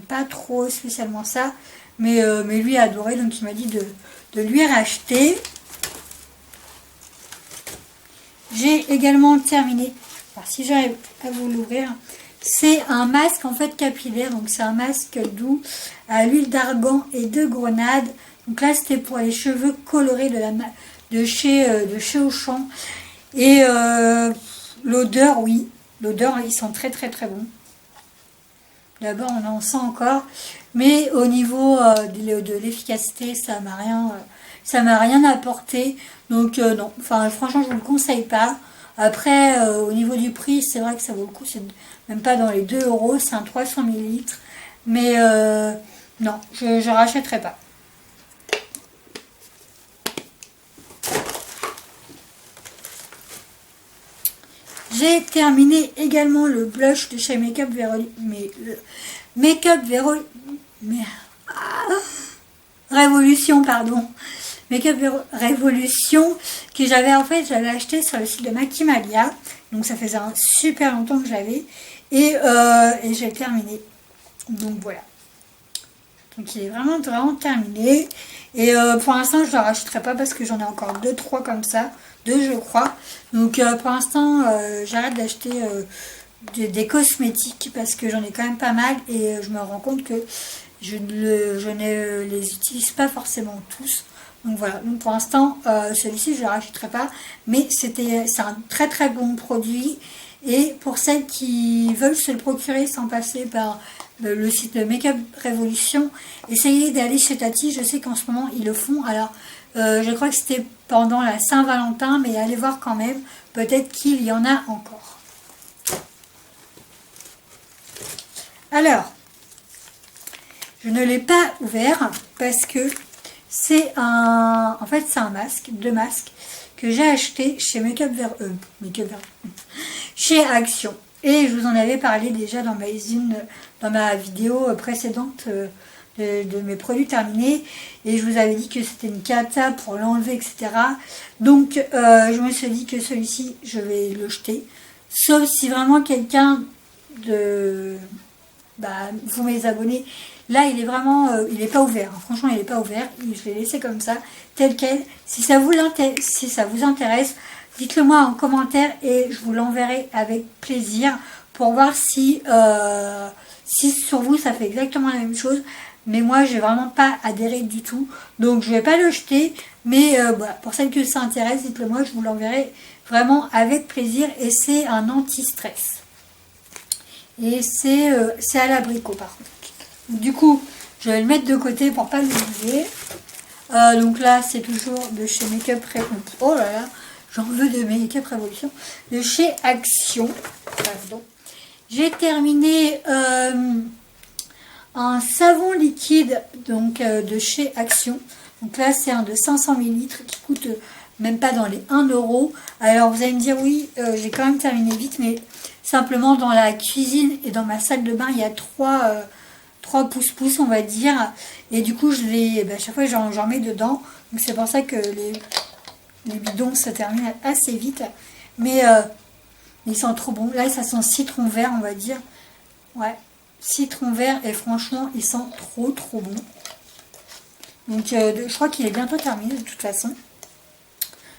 pas trop spécialement ça, mais lui a adoré, donc il m'a dit de lui racheter. J'ai également terminé, alors si j'arrive à vous l'ouvrir, c'est un masque en fait capillaire, donc c'est un masque doux à l'huile d'argan et de grenade. Donc là c'était pour les cheveux colorés de chez Auchan. Et l'odeur, oui, l'odeur, ils sont très très très bons. D'abord on en sent encore, mais au niveau de l'efficacité, ça m'a rien apporté. Donc non, enfin franchement je vous le conseille pas. Après au niveau du prix, c'est vrai que ça vaut le coup, c'est même pas dans les 2 euros, c'est un 300 ml. Mais non, je rachèterai pas. J'ai terminé également le blush de chez Make Up Veroli, mais Make Up Veroli, Révolution, pardon. Make Up Révolution que j'avais acheté sur le site de Maquimalia. Donc ça faisait un super longtemps que j'avais et j'ai terminé. Donc voilà. Donc il est vraiment vraiment terminé. Et pour l'instant je ne le rachèterai pas parce que j'en ai encore 2-3 comme ça. 2 je crois. Donc pour l'instant j'arrête d'acheter des cosmétiques parce que j'en ai quand même pas mal. Et je me rends compte que je ne les utilise pas forcément tous. Donc voilà, donc pour l'instant celui-ci je ne le rachèterai pas. Mais c'est un très très bon produit. Et pour celles qui veulent se le procurer sans passer par le site de Make Up Révolution, essayez d'aller chez Tati. Je sais qu'en ce moment ils le font. Alors je crois que c'était pendant la Saint-Valentin, mais allez voir quand même, peut-être qu'il y en a encore. Alors je ne l'ai pas ouvert parce que c'est un masque, 2 masques que j'ai acheté chez chez Action. Et je vous en avais parlé déjà dans ma vidéo précédente de mes produits terminés. Et je vous avais dit que c'était une cata pour l'enlever, etc. Donc je me suis dit que celui-ci, je vais le jeter. Sauf si vraiment quelqu'un vous mes abonnés, là il est vraiment, il n'est pas ouvert. Franchement il n'est pas ouvert. Je l'ai laissé comme ça, tel quel. Si ça vous intéresse, dites-le moi en commentaire et je vous l'enverrai avec plaisir pour voir si sur vous ça fait exactement la même chose. Mais moi j'ai vraiment pas adhéré du tout, donc je vais pas le jeter. Mais voilà, pour celles que ça intéresse, dites-le moi, je vous l'enverrai vraiment avec plaisir. Et c'est un anti-stress. Et c'est à l'abricot par contre. Du coup, je vais le mettre de côté pour pas l'oublier. Donc là, c'est toujours de chez Make Up Révolution. Oh là là, j'en veux de Make Up Révolution. De chez Action. Pardon. J'ai terminé un savon liquide donc de chez Action. Donc là, c'est un de 500 ml qui coûte même pas dans les 1 euro. Alors vous allez me dire, oui, j'ai quand même terminé vite, mais simplement dans la cuisine et dans ma salle de bain, il y a 3 pouces, on va dire. Et du coup, à chaque fois, j'en mets dedans. Donc c'est pour ça que les bidons se terminent assez vite. Mais ils sont trop bons. Là, ça sent citron vert, on va dire. Ouais, citron vert. Et franchement, ils sont trop bons. Donc je crois qu'il est bientôt terminé de toute façon.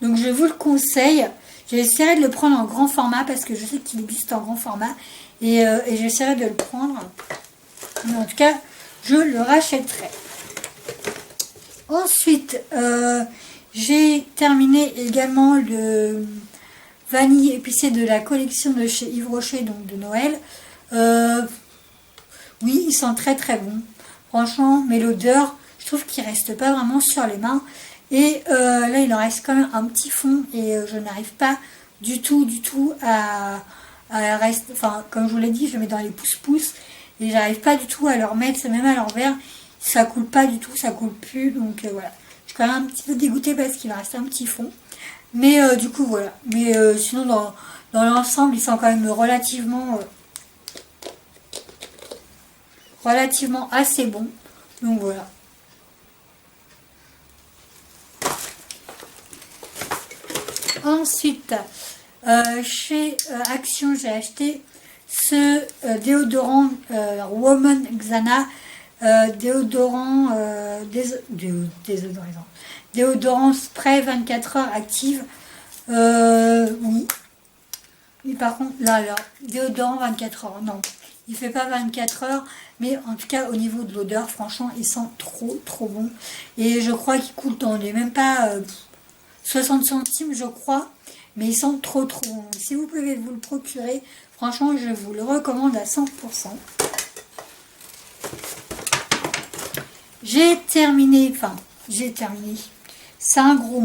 Donc je vous le conseille. J'essaierai de le prendre en grand format parce que je sais qu'il existe en grand format. Et j'essaierai de le prendre. Mais en tout cas, je le rachèterai. Ensuite, j'ai terminé également le vanille épicé de la collection de chez Yves Rocher, donc de Noël. Oui, ils sont très bons. Franchement, mais l'odeur, je trouve qu'il ne reste pas vraiment sur les mains. Et là, il en reste quand même un petit fond et je n'arrive pas du tout à rester. Enfin, comme je vous l'ai dit, je le mets dans les pouces-pouces et j'arrive pas du tout à le remettre, même à l'envers. Ça coule pas du tout, ça coule plus. Donc voilà, je suis quand même un petit peu dégoûtée parce qu'il reste un petit fond. Mais du coup, voilà. Mais sinon, dans l'ensemble, ils sont quand même relativement assez bons. Donc voilà. Ensuite, chez Action, j'ai acheté ce déodorant Woman Xana, déodorant désodorisant, déodorant spray 24 heures active. Oui. Mais par contre, là, déodorant 24 heures, non. Il fait pas 24 heures, mais en tout cas, au niveau de l'odeur, franchement, il sent trop bon. Et je crois qu'il coûte dans les même pas 60 centimes, je crois. Mais il sent trop bon. Si vous pouvez vous le procurer, franchement, je vous le recommande à 100%. J'ai terminé. C'est un grand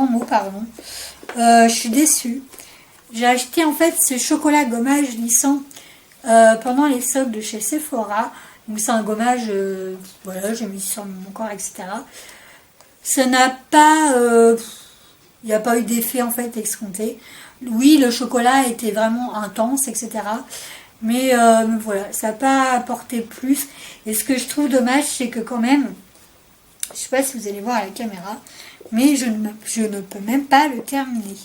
mot, pardon. Je suis déçue. J'ai acheté en fait ce chocolat gommage lissant pendant les soldes de chez Sephora. Donc c'est un gommage, voilà, j'ai mis sur mon corps, etc. Ça n'a pas, il n'y a pas eu d'effet en fait escompté. Oui, le chocolat était vraiment intense, etc. Mais voilà, ça n'a pas apporté plus. Et ce que je trouve dommage, c'est que quand même, je ne sais pas si vous allez voir à la caméra, mais je ne peux même pas le terminer.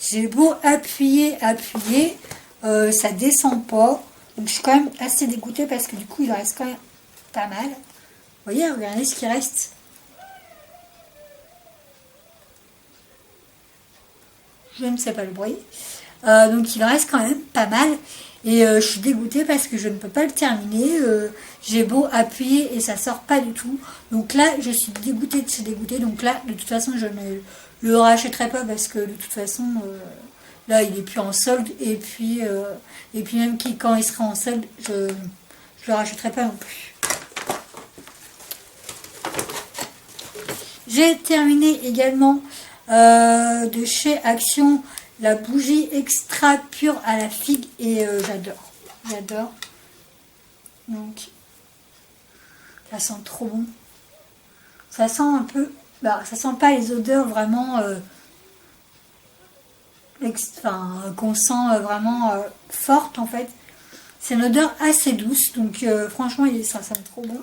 J'ai beau appuyer, ça descend pas. Donc je suis quand même assez dégoûtée parce que du coup il reste quand même pas mal. Vous voyez, regardez ce qui reste. Je ne sais pas le bruit. Donc il reste quand même pas mal. Et je suis dégoûtée parce que je ne peux pas le terminer. J'ai beau appuyer et ça sort pas du tout. Donc là, je suis dégoûtée de chez dégoûtée. Donc là, de toute façon, je ne le rachèterai pas parce que de toute façon, là, il est plus en solde. Et puis même quand il sera en solde, je le rachèterai pas non plus. J'ai terminé également de chez Action la bougie extra pure à la figue et j'adore. Donc ça sent trop bon. Ça sent un peu, ça sent pas les odeurs vraiment qu'on sent vraiment forte en fait. C'est une odeur assez douce, donc franchement ça sent trop bon.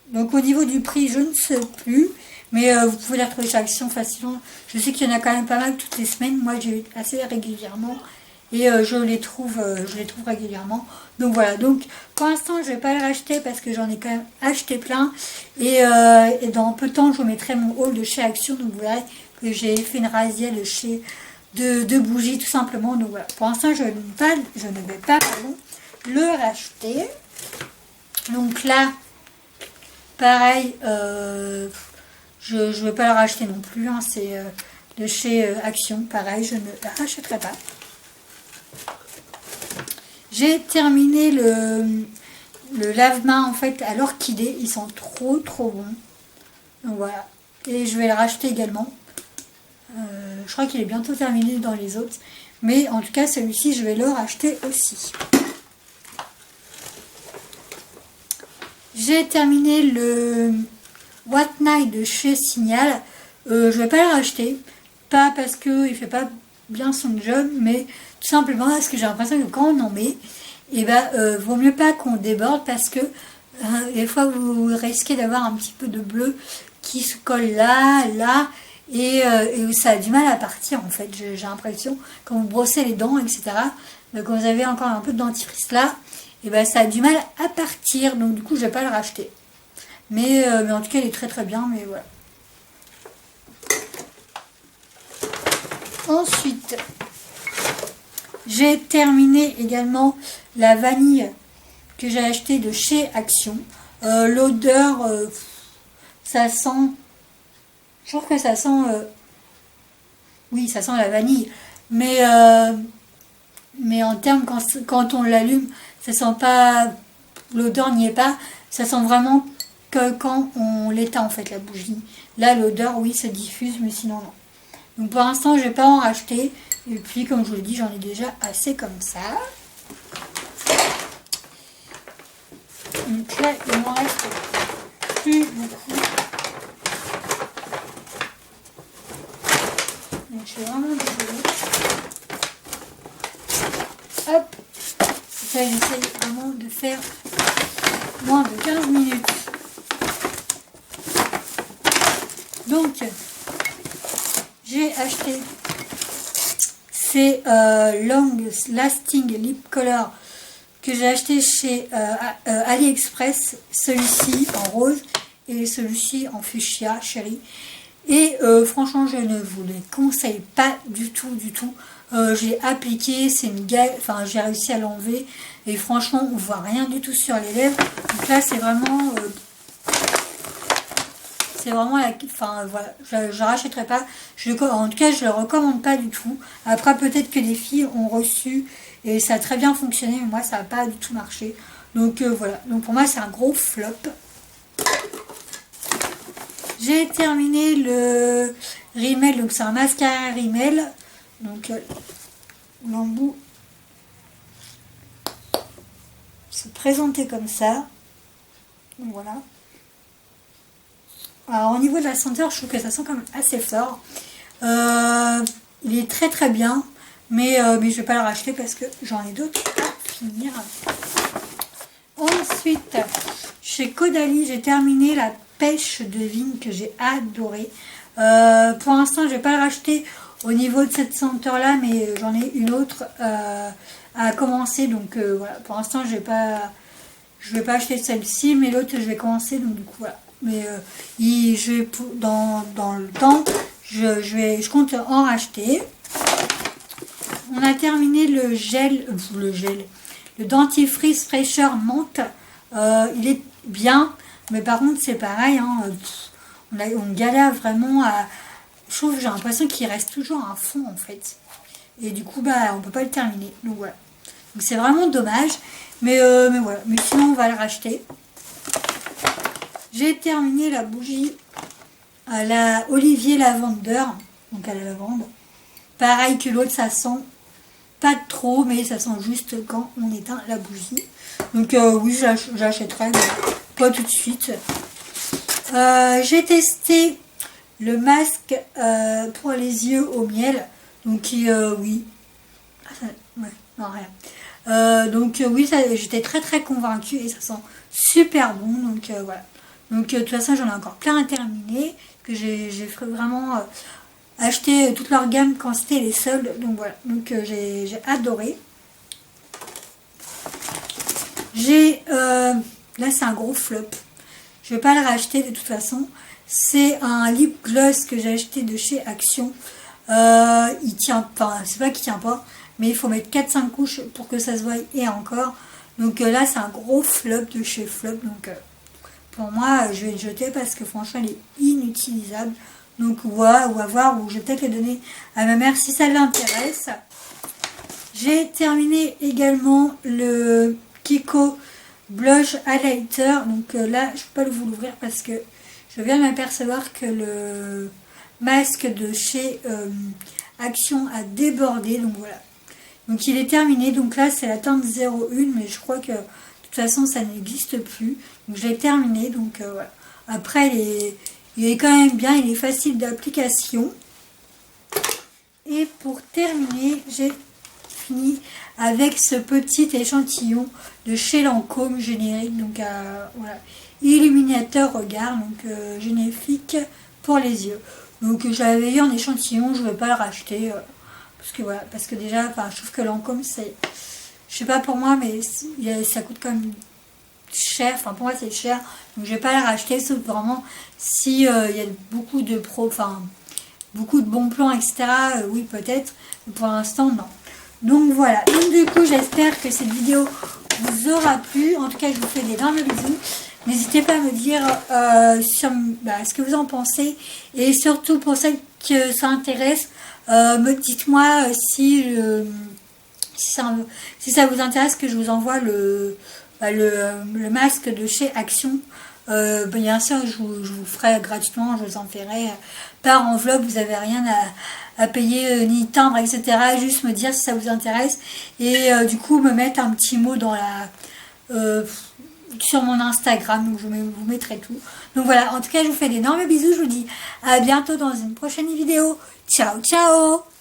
Donc au niveau du prix, je ne sais plus. Mais vous pouvez les retrouver chez Action facilement. Je sais qu'il y en a quand même pas mal toutes les semaines. Moi, j'ai assez régulièrement. Et je les trouve régulièrement. Donc voilà. Donc pour l'instant, je ne vais pas les racheter parce que j'en ai quand même acheté plein. Et dans peu de temps, je vous mettrai mon haul de chez Action. Donc vous verrez que j'ai fait une razzia de bougies tout simplement. Donc voilà. Pour l'instant, je ne vais pas le racheter. Donc là, pareil, je ne vais pas le racheter non plus, hein, c'est de chez Action, pareil, je ne la rachèterai pas. J'ai terminé le lave-main en fait à l'orchidée, ils sont trop bons. Donc voilà, et je vais le racheter également. Je crois qu'il est bientôt terminé dans les autres, mais en tout cas celui-ci je vais le racheter aussi. J'ai terminé le What Night de chez Signal. Je vais pas le racheter. Pas parce qu'il ne fait pas bien son job, mais tout simplement parce que j'ai l'impression que quand on en met, vaut mieux pas qu'on déborde parce que des fois vous risquez d'avoir un petit peu de bleu qui se colle là, et ça a du mal à partir en fait. J'ai l'impression, quand vous brossez les dents, etc., quand vous avez encore un peu de dentifrice là, ça a du mal à partir, donc du coup je vais pas le racheter. Mais en tout cas il est très bien, mais voilà. Ensuite, j'ai terminé également la vanille que j'ai acheté de chez Action. L'odeur, ça sent, je trouve que ça sent, oui ça sent la vanille, mais en termes quand on l'allume, ça sent pas, l'odeur n'y est pas, ça sent vraiment que quand on l'éteint en fait la bougie. Là l'odeur oui se diffuse, mais sinon non. Donc pour l'instant je vais pas en racheter, et puis comme je vous l'ai dit j'en ai déjà assez comme ça. Donc là il m'en reste plus beaucoup. Donc je suis vraiment désolée. Hop, ça j'essaye vraiment de faire moins de 15 minutes. Donc j'ai acheté c'est Long Lasting Lip Color que j'ai acheté chez AliExpress, celui-ci en rose et celui-ci en fuchsia chéri. Et franchement, je ne vous les conseille pas du tout, du tout. J'ai appliqué, c'est une gueule, enfin j'ai réussi à l'enlever et franchement, on voit rien du tout sur les lèvres. Donc là, c'est vraiment enfin voilà, je ne rachèterai pas. En tout cas, je ne le recommande pas du tout. Après, peut-être que les filles ont reçu et ça a très bien fonctionné, mais moi, ça n'a pas du tout marché. Donc voilà, donc pour moi, c'est un gros flop. J'ai terminé le Rimmel, donc c'est un mascara Rimmel. Donc l'embout se présentait comme ça. Donc voilà. Alors au niveau de la senteur, je trouve que ça sent quand même assez fort. Il est très très bien, mais je ne vais pas le racheter parce que j'en ai d'autres à finir. Ensuite, chez Caudalie, j'ai terminé la pêche de vigne que j'ai adoré. Pour l'instant, je ne vais pas le racheter au niveau de cette senteur là, mais j'en ai une autre à commencer. Donc voilà, pour l'instant, je vais pas acheter celle-ci, mais l'autre, je vais commencer. Donc du coup, voilà. Mais dans le temps, je compte en racheter. On a terminé le dentifrice fraîcheur menthe. Il est bien, mais par contre c'est pareil, hein, on galère vraiment à... Je trouve, j'ai l'impression qu'il reste toujours un fond en fait. Et du coup, on peut pas le terminer. Donc voilà. Donc c'est vraiment dommage. Mais voilà. Mais sinon, on va le racheter. J'ai terminé la bougie à la Olivier Lavender. Donc à la lavande. Pareil que l'autre, ça sent pas trop, mais ça sent juste quand on éteint la bougie. Donc oui, j'achèterai, mais pas tout de suite. J'ai testé le masque pour les yeux au miel. Donc oui. Ouais, non, rien. Donc oui, j'étais très très convaincue et ça sent super bon. Donc voilà. Donc de toute façon, j'en ai encore plein à terminer. Que j'ai vraiment acheté toute leur gamme quand c'était les soldes. Donc voilà. Donc j'ai adoré. Là, c'est un gros flop. Je vais pas le racheter de toute façon. C'est un lip gloss que j'ai acheté de chez Action. Il tient pas, c'est pas qu'il tient pas, mais il faut mettre 4-5 couches pour que ça se voie et encore. Donc là, c'est un gros flop de chez Flop. Donc pour moi, je vais le jeter parce que franchement, il est inutilisable. Donc voilà, on va voir, ou je vais peut-être le donner à ma mère si ça l'intéresse. J'ai terminé également le Kiko Blush Highlighter. Donc là, je ne peux pas vous l'ouvrir parce que je viens de m'apercevoir que le masque de chez Action a débordé. Donc voilà. Donc il est terminé. Donc là, c'est la teinte 01, mais je crois que de toute façon, ça n'existe plus. Donc je l'ai terminé. Donc voilà. Après, il est quand même bien. Il est facile d'application. Et pour terminer, j'ai fini avec ce petit échantillon de chez Lancôme générique. Donc voilà. Illuminateur regard, donc générique pour les yeux. Donc j'avais eu un échantillon, je ne vais pas le racheter parce que voilà, parce que déjà, je trouve que Lancôme c'est, je sais pas pour moi, mais ça coûte quand même cher. Enfin pour moi c'est cher, donc je vais pas le racheter, sauf vraiment si il y a beaucoup de beaucoup de bons plans, etc. Oui peut-être, mais pour l'instant non. Donc voilà. Donc du coup j'espère que cette vidéo vous aura plu. En tout cas je vous fais d'énormes bisous. N'hésitez pas à me dire ce que vous en pensez. Et surtout pour celles que ça intéresse, dites-moi si ça vous intéresse que je vous envoie le masque de chez Action. Bien sûr, je vous ferai gratuitement, je vous en ferai par enveloppe. Vous n'avez rien à payer, ni timbre, etc. Juste me dire si ça vous intéresse. Et du coup, me mettre un petit mot dans sur mon Instagram, donc je vous mettrai tout. Donc voilà, en tout cas je vous fais d'énormes bisous, je vous dis à bientôt dans une prochaine vidéo. Ciao ciao.